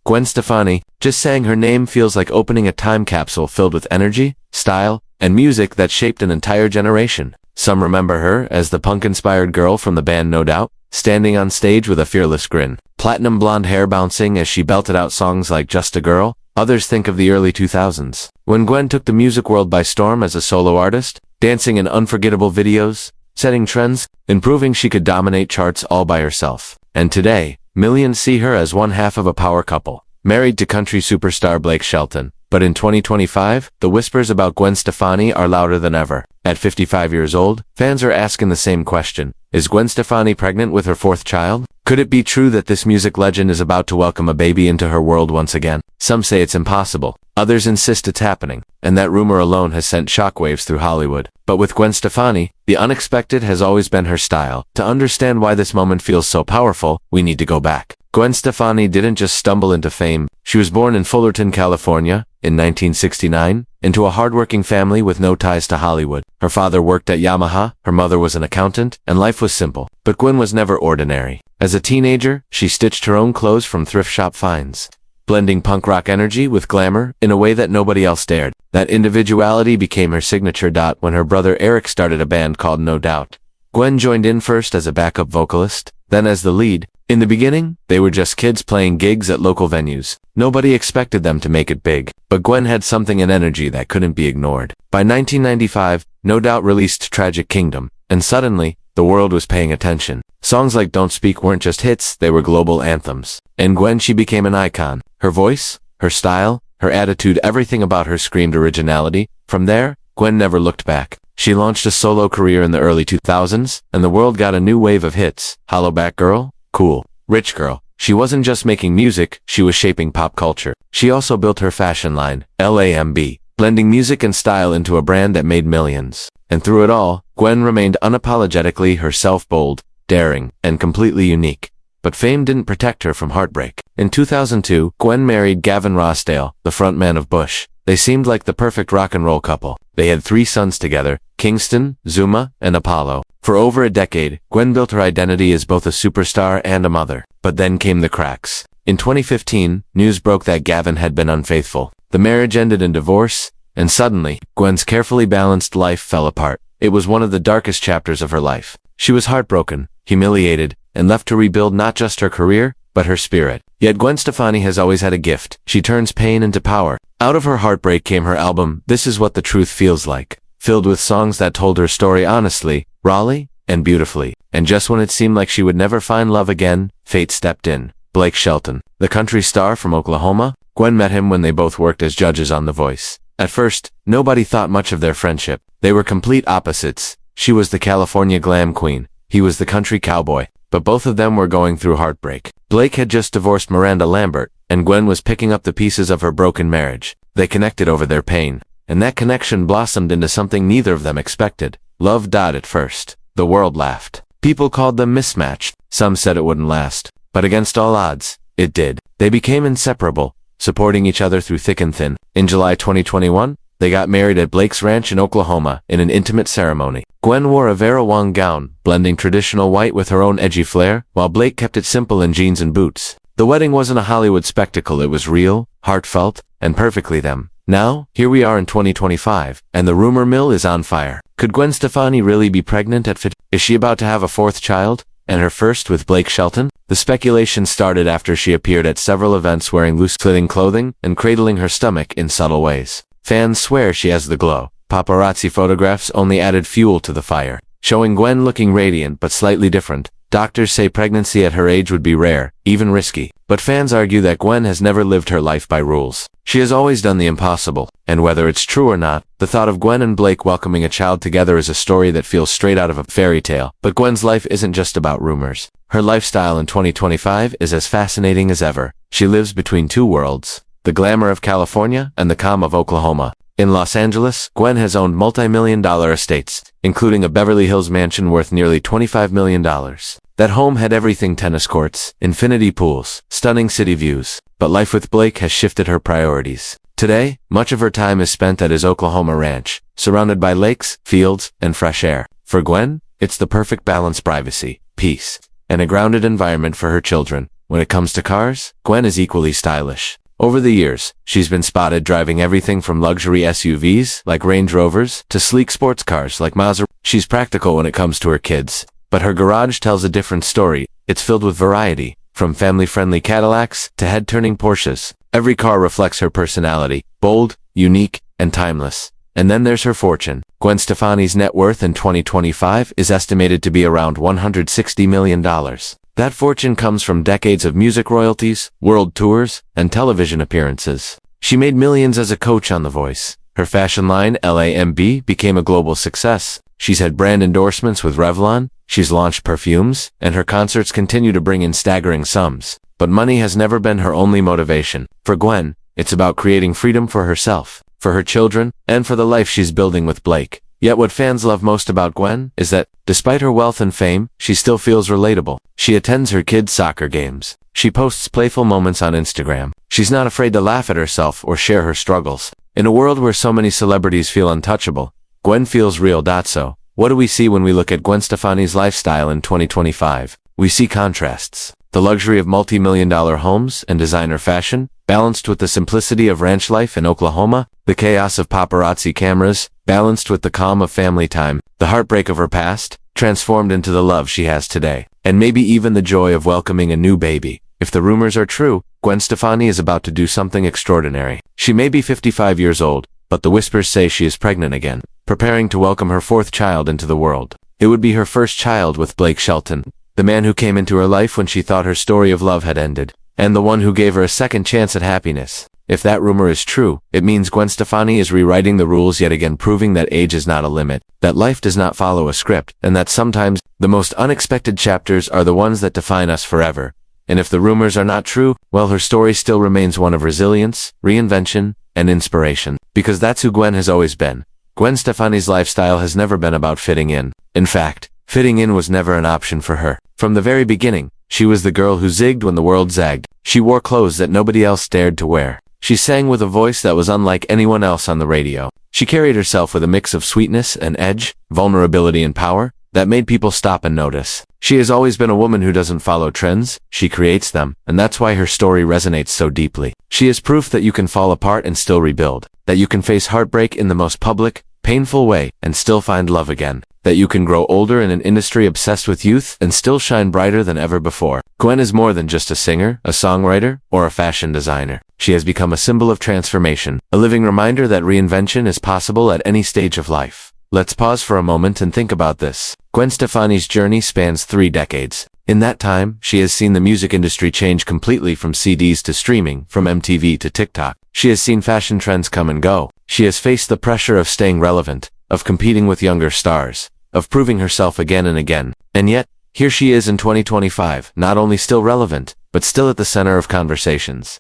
Gwen Stefani, just saying her name feels like opening a time capsule filled with energy, style, and music that shaped an entire generation. Some remember her as the punk-inspired girl from the band No Doubt, standing on stage with a fearless grin, platinum blonde hair bouncing as she belted out songs like Just a Girl. Others think of the early 2000s, when Gwen took the music world by storm as a solo artist, dancing in unforgettable videos, setting trends, and proving she could dominate charts all by herself. And today, millions see her as one half of a power couple, married to country superstar Blake Shelton. But in 2025, the whispers about Gwen Stefani are louder than ever. At 55 years old, fans are asking the same question. Is Gwen Stefani pregnant with her fourth child? Could it be true that this music legend is about to welcome a baby into her world once again? Some say it's impossible. Others insist it's happening, and that rumor alone has sent shockwaves through Hollywood. But with Gwen Stefani, the unexpected has always been her style. To understand why this moment feels so powerful, we need to go back. Gwen Stefani didn't just stumble into fame. She was born in Fullerton, California, in 1969, into a hardworking family with no ties to Hollywood. Her father worked at Yamaha, her mother was an accountant, and life was simple. But Gwen was never ordinary. As a teenager, she stitched her own clothes from thrift shop finds, blending punk rock energy with glamour in a way that nobody else dared. That individuality became her signature. When her brother Eric started a band called No Doubt, Gwen joined in first as a backup vocalist, then as the lead. In the beginning, they were just kids playing gigs at local venues. Nobody expected them to make it big, but Gwen had something and energy that couldn't be ignored. By 1995, No Doubt released Tragic Kingdom, and suddenly, the world was paying attention. Songs like Don't Speak weren't just hits, they were global anthems. And Gwen, she became an icon. Her voice, her style, her attitude, everything about her screamed originality. From there, Gwen never looked back. She launched a solo career in the early 2000s, and the world got a new wave of hits. Hollaback Girl, Cool, Rich Girl. She wasn't just making music, she was shaping pop culture. She also built her fashion line, LAMB, blending music and style into a brand that made millions. And through it all, Gwen remained unapologetically herself, bold, daring, and completely unique. But fame didn't protect her from heartbreak. In 2002, Gwen married Gavin Rossdale, the frontman of Bush. They seemed like the perfect rock and roll couple. They had 3 sons together, Kingston, Zuma, and Apollo. For over a decade, Gwen built her identity as both a superstar and a mother. But then came the cracks. In 2015, news broke that Gavin had been unfaithful. The marriage ended in divorce, and suddenly, Gwen's carefully balanced life fell apart. It was one of the darkest chapters of her life. She was heartbroken, humiliated, and left to rebuild not just her career, but her spirit. Yet Gwen Stefani has always had a gift. She turns pain into power. Out of her heartbreak came her album, This Is What the Truth Feels Like, filled with songs that told her story honestly, rawly, and beautifully. And just when it seemed like she would never find love again, fate stepped in. Blake Shelton, the country star from Oklahoma, Gwen met him when they both worked as judges on The Voice. At first, nobody thought much of their friendship. They were complete opposites. She was the California glam queen. He was the country cowboy. But both of them were going through heartbreak. Blake had just divorced Miranda Lambert, and Gwen was picking up the pieces of her broken marriage. They connected over their pain, and that connection blossomed into something neither of them expected. Love died at first. The world laughed. People called them mismatched. Some said it wouldn't last. But against all odds, it did. They became inseparable, supporting each other through thick and thin. In July 2021, they got married at Blake's ranch in Oklahoma in an intimate ceremony. Gwen wore a Vera Wang gown, blending traditional white with her own edgy flair, while Blake kept it simple in jeans and boots. The wedding wasn't a Hollywood spectacle, it was real, heartfelt, and perfectly them. Now, here we are in 2025, and the rumor mill is on fire. Could Gwen Stefani really be pregnant at 50? Is she about to have a 4th child? And her first with Blake Shelton? The speculation started after she appeared at several events wearing loose-fitting clothing and cradling her stomach in subtle ways. Fans swear she has the glow. Paparazzi photographs only added fuel to the fire, showing Gwen looking radiant but slightly different. Doctors say pregnancy at her age would be rare, even risky. But fans argue that Gwen has never lived her life by rules. She has always done the impossible. And whether it's true or not, the thought of Gwen and Blake welcoming a child together is a story that feels straight out of a fairy tale. But Gwen's life isn't just about rumors. Her lifestyle in 2025 is as fascinating as ever. She lives between 2 worlds, the glamour of California and the calm of Oklahoma. In Los Angeles, Gwen has owned multi-million-dollar estates, including a Beverly Hills mansion worth nearly $25 million. That home had everything: tennis courts, infinity pools, stunning city views. But life with Blake has shifted her priorities. Today, much of her time is spent at his Oklahoma ranch, surrounded by lakes, fields, and fresh air. For Gwen, it's the perfect balance: privacy, peace, and a grounded environment for her children. when it comes to cars, Gwen is equally stylish. Over the years, she's been spotted driving everything from luxury SUVs, like Range Rovers, to sleek sports cars like Maserati. She's practical when it comes to her kids. But her garage tells a different story. It's filled with variety, from family-friendly Cadillacs to head-turning Porsches. Every car reflects her personality, bold, unique, and timeless. And then there's her fortune. Gwen Stefani's net worth in 2025 is estimated to be around $160 million. That fortune comes from decades of music royalties, world tours, and television appearances. She made millions as a coach on The Voice. Her fashion line, LAMB, became a global success. She's had brand endorsements with Revlon, she's launched perfumes, and her concerts continue to bring in staggering sums. But money has never been her only motivation. For Gwen, it's about creating freedom for herself, for her children, and for the life she's building with Blake. Yet what fans love most about Gwen is that, despite her wealth and fame, she still feels relatable. She attends her kids' soccer games. She posts playful moments on Instagram. She's not afraid to laugh at herself or share her struggles. In a world where so many celebrities feel untouchable, Gwen feels real. So, what do we see when we look at Gwen Stefani's lifestyle in 2025? We see contrasts. The luxury of multi-million-dollar homes and designer fashion, balanced with the simplicity of ranch life in Oklahoma, the chaos of paparazzi cameras, balanced with the calm of family time, the heartbreak of her past, transformed into the love she has today, and maybe even the joy of welcoming a new baby. If the rumors are true, Gwen Stefani is about to do something extraordinary. She may be 55 years old, but the whispers say she is pregnant again, preparing to welcome her fourth child into the world. It would be her first child with Blake Shelton, the man who came into her life when she thought her story of love had ended, and the one who gave her a second chance at happiness. If that rumor is true, it means Gwen Stefani is rewriting the rules yet again, proving that age is not a limit, that life does not follow a script, and that sometimes the most unexpected chapters are the ones that define us forever. And if the rumors are not true, well, her story still remains one of resilience, reinvention, and inspiration, because that's who Gwen has always been. Gwen Stefani's lifestyle has never been about fitting in. In fact, fitting in was never an option for her. From the very beginning, she was the girl who zigged when the world zagged. She wore clothes that nobody else dared to wear. She sang with a voice that was unlike anyone else on the radio. She carried herself with a mix of sweetness and edge, vulnerability and power, that made people stop and notice. She has always been a woman who doesn't follow trends, she creates them, and that's why her story resonates so deeply. She is proof that you can fall apart and still rebuild, that you can face heartbreak in the most public, painful way and still find love again, that you can grow older in an industry obsessed with youth and still shine brighter than ever before. Gwen is more than just a singer, a songwriter, or a fashion designer. She has become a symbol of transformation, a living reminder that reinvention is possible at any stage of life. Let's pause for a moment and think about this. Gwen Stefani's journey spans 3 decades. In that time, she has seen the music industry change completely from CDs to streaming, from MTV to TikTok. She has seen fashion trends come and go. She has faced the pressure of staying relevant, of competing with younger stars, of proving herself again and again. And yet, here she is in 2025, not only still relevant, but still at the center of conversations.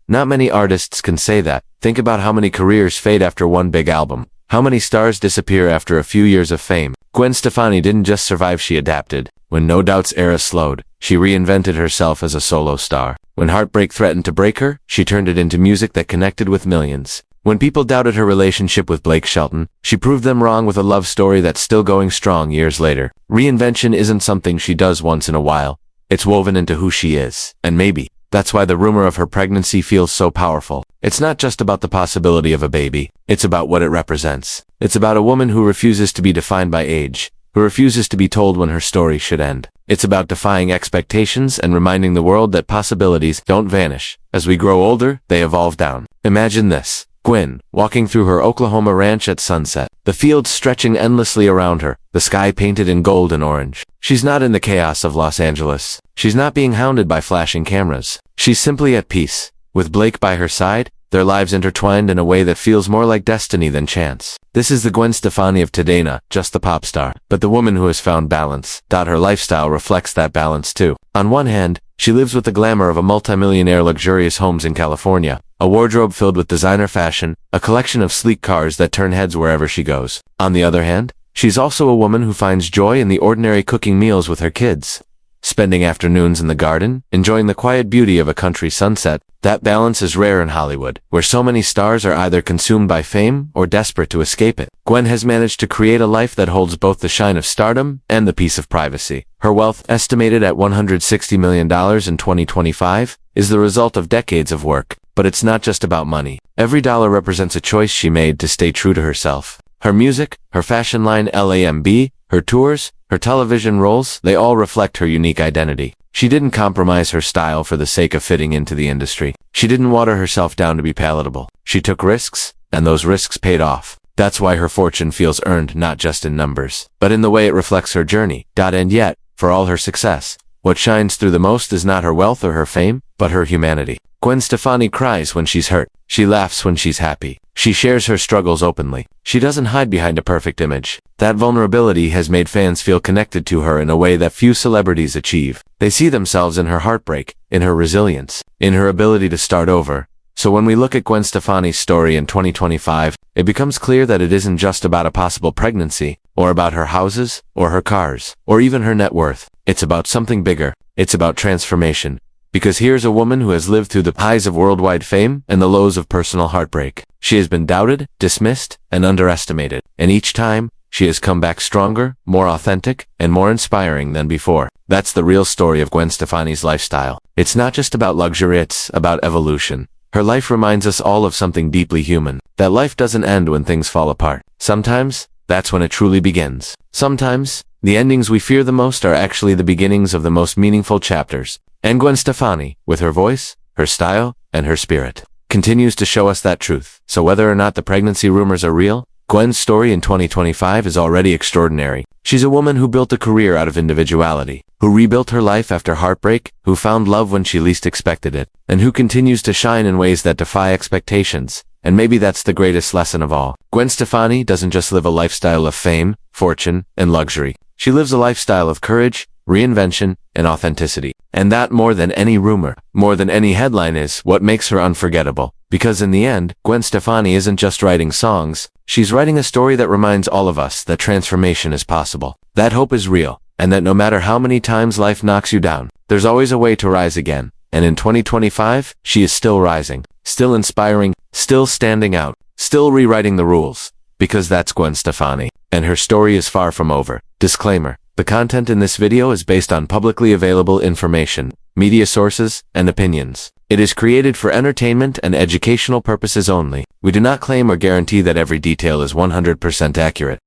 Not many artists can say that. Think about how many careers fade after one big album. How many stars disappear after a few years of fame. Gwen Stefani didn't just survive, she adapted. When No Doubt's era slowed, she reinvented herself as a solo star. When heartbreak threatened to break her, she turned it into music that connected with millions. When people doubted her relationship with Blake Shelton, she proved them wrong with a love story that's still going strong years later. Reinvention isn't something she does once in a while. It's woven into who she is. And maybe that's why the rumor of her pregnancy feels so powerful. It's not just about the possibility of a baby. It's about what it represents. It's about a woman who refuses to be defined by age, who refuses to be told when her story should end. It's about defying expectations and reminding the world that possibilities don't vanish. As we grow older, they evolve down. Imagine this. Gwen, walking through her Oklahoma ranch at sunset, the fields stretching endlessly around her, the sky painted in gold and orange. She's not in the chaos of Los Angeles. She's not being hounded by flashing cameras. She's simply at peace. With Blake by her side, their lives intertwined in a way that feels more like destiny than chance. This is the Gwen Stefani of today, not just the pop star, but the woman who has found balance. Her lifestyle reflects that balance too. On one hand, she lives with the glamour of a multimillionaire luxurious homes in California, a wardrobe filled with designer fashion, a collection of sleek cars that turn heads wherever she goes. On the other hand, she's also a woman who finds joy in the ordinary, cooking meals with her kids, spending afternoons in the garden, enjoying the quiet beauty of a country sunset. That balance is rare in Hollywood, where so many stars are either consumed by fame or desperate to escape it. Gwen has managed to create a life that holds both the shine of stardom and the peace of privacy. Her wealth, estimated at $160 million in 2025, is the result of decades of work. But it's not just about money. Every dollar represents a choice she made to stay true to herself. Her music, her fashion line LAMB, her tours, her television roles, they all reflect her unique identity. She didn't compromise her style for the sake of fitting into the industry. She didn't water herself down to be palatable. She took risks, and those risks paid off. That's why her fortune feels earned not just in numbers, but in the way it reflects her journey. And yet, for all her success, what shines through the most is not her wealth or her fame, but her humanity. Gwen Stefani cries when she's hurt. She laughs when she's happy. She shares her struggles openly. She doesn't hide behind a perfect image. That vulnerability has made fans feel connected to her in a way that few celebrities achieve. They see themselves in her heartbreak, in her resilience, in her ability to start over. So when we look at Gwen Stefani's story in 2025, it becomes clear that it isn't just about a possible pregnancy, or about her houses, or her cars, or even her net worth. It's about something bigger. It's about transformation. Because here's a woman who has lived through the highs of worldwide fame and the lows of personal heartbreak. She has been doubted, dismissed, and underestimated. And each time, she has come back stronger, more authentic, and more inspiring than before. That's the real story of Gwen Stefani's lifestyle. It's not just about luxury, it's about evolution. Her life reminds us all of something deeply human. That life doesn't end when things fall apart. Sometimes, that's when it truly begins. Sometimes, the endings we fear the most are actually the beginnings of the most meaningful chapters. And Gwen Stefani, with her voice, her style, and her spirit, continues to show us that truth. So whether or not the pregnancy rumors are real, Gwen's story in 2025 is already extraordinary. She's a woman who built a career out of individuality, who rebuilt her life after heartbreak, who found love when she least expected it, and who continues to shine in ways that defy expectations. And maybe that's the greatest lesson of all. Gwen Stefani doesn't just live a lifestyle of fame, fortune, and luxury. She lives a lifestyle of courage, reinvention, and authenticity. And that, more than any rumor, more than any headline, is what makes her unforgettable. Because in the end, Gwen Stefani isn't just writing songs, she's writing a story that reminds all of us that transformation is possible, that hope is real, and that no matter how many times life knocks you down, there's always a way to rise again. And in 2025, she is still rising, still inspiring, still standing out, still rewriting the rules. Because that's Gwen Stefani. And her story is far from over. Disclaimer: the content in this video is based on publicly available information, media sources, and opinions. It is created for entertainment and educational purposes only. We do not claim or guarantee that every detail is 100% accurate.